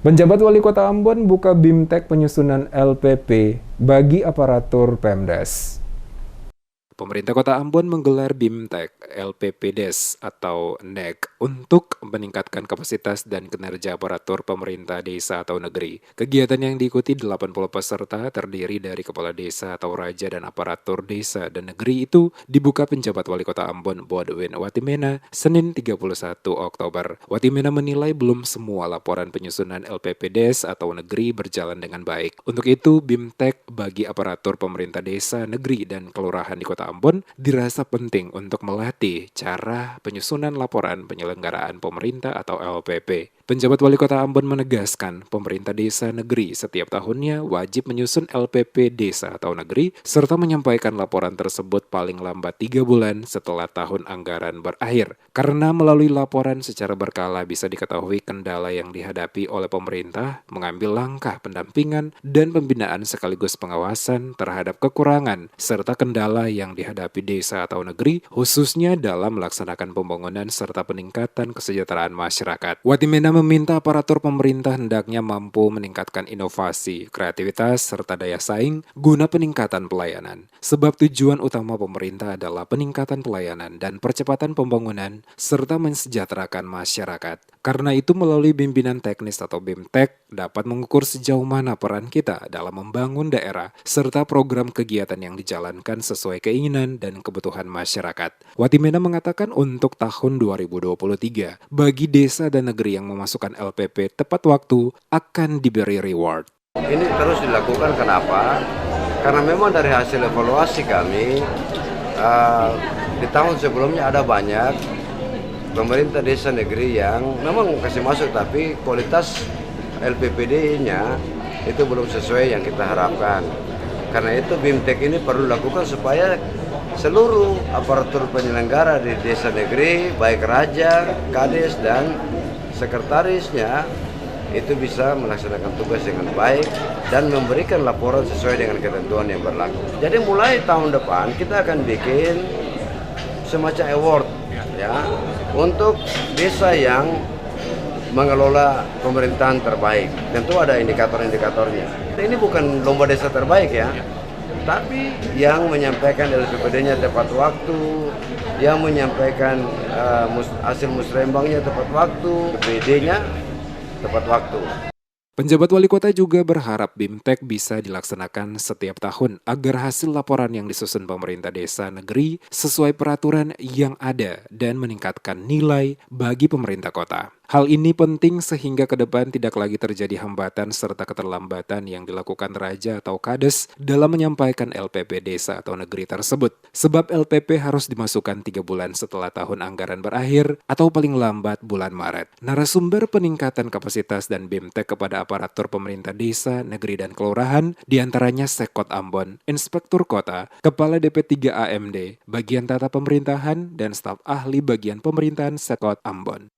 Penjabat Wali Kota Ambon buka BIMTEK penyusunan LPP bagi aparatur Pemdas. Pemerintah Kota Ambon menggelar BIMTEK LPPDes atau NEK untuk meningkatkan kapasitas dan kinerja aparatur pemerintah desa atau negeri. Kegiatan yang diikuti 80 peserta terdiri dari kepala desa atau raja dan aparatur desa dan negeri itu dibuka penjabat Wali Kota Ambon Bodwin Watimena Senin 31 Oktober. Watimena menilai belum semua laporan penyusunan LPPDes atau negeri berjalan dengan baik. Untuk itu BIMTEK bagi aparatur pemerintah desa, negeri, dan kelurahan di Kota Ambon dirasa penting untuk melatih cara penyusunan laporan penyelenggaraan pemerintah atau LPP. Penjabat Wali Kota Ambon menegaskan pemerintah desa negeri setiap tahunnya wajib menyusun LPP desa atau negeri serta menyampaikan laporan tersebut paling lambat 3 bulan setelah tahun anggaran berakhir. Karena melalui laporan secara berkala bisa diketahui kendala yang dihadapi oleh pemerintah, mengambil langkah pendampingan dan pembinaan sekaligus pengawasan terhadap kekurangan serta kendala yang dihadapi desa atau negeri khususnya dalam melaksanakan pembangunan serta peningkatan kesejahteraan masyarakat. Watimena meminta aparatur pemerintah hendaknya mampu meningkatkan inovasi, kreativitas, serta daya saing guna peningkatan pelayanan. Sebab tujuan utama pemerintah adalah peningkatan pelayanan dan percepatan pembangunan serta mensejahterakan masyarakat. Karena itu melalui bimbingan teknis atau BIMTEK dapat mengukur sejauh mana peran kita dalam membangun daerah serta program kegiatan yang dijalankan sesuai keinginan dan kebutuhan masyarakat. Watimena mengatakan untuk tahun 2023 bagi desa dan negeri yang memasukkan LPP tepat waktu akan diberi reward. Ini terus dilakukan kenapa? Karena memang dari hasil evaluasi kami di tahun sebelumnya ada banyak pemerintah desa negeri yang memang kasih masuk tapi kualitas LPPD-nya itu belum sesuai yang kita harapkan. Karena itu BIMTEK ini perlu dilakukan supaya seluruh aparatur penyelenggara di desa negeri, baik raja, kades, dan sekretarisnya itu bisa melaksanakan tugas dengan baik dan memberikan laporan sesuai dengan ketentuan yang berlaku. Jadi mulai tahun depan kita akan bikin semacam award ya untuk desa yang mengelola pemerintahan terbaik. Tentu ada indikator-indikatornya. Ini bukan lomba desa terbaik ya, tapi yang menyampaikan LPPD-nya tepat waktu, yang menyampaikan hasil musrembangnya tepat waktu, PD-nya tepat waktu. Penjabat Wali Kota juga berharap BIMTEK bisa dilaksanakan setiap tahun agar hasil laporan yang disusun pemerintah desa negeri sesuai peraturan yang ada dan meningkatkan nilai bagi pemerintah kota. Hal ini penting sehingga ke depan tidak lagi terjadi hambatan serta keterlambatan yang dilakukan raja atau kades dalam menyampaikan LPP desa atau negeri tersebut. Sebab LPP harus dimasukkan 3 bulan setelah tahun anggaran berakhir atau paling lambat bulan Maret. Narasumber peningkatan kapasitas dan BIMTEK kepada aparatur pemerintah desa, negeri, dan kelurahan diantaranya Sekot Ambon, Inspektur Kota, Kepala DP3 AMD, Bagian Tata Pemerintahan, dan staf ahli bagian pemerintahan Sekot Ambon.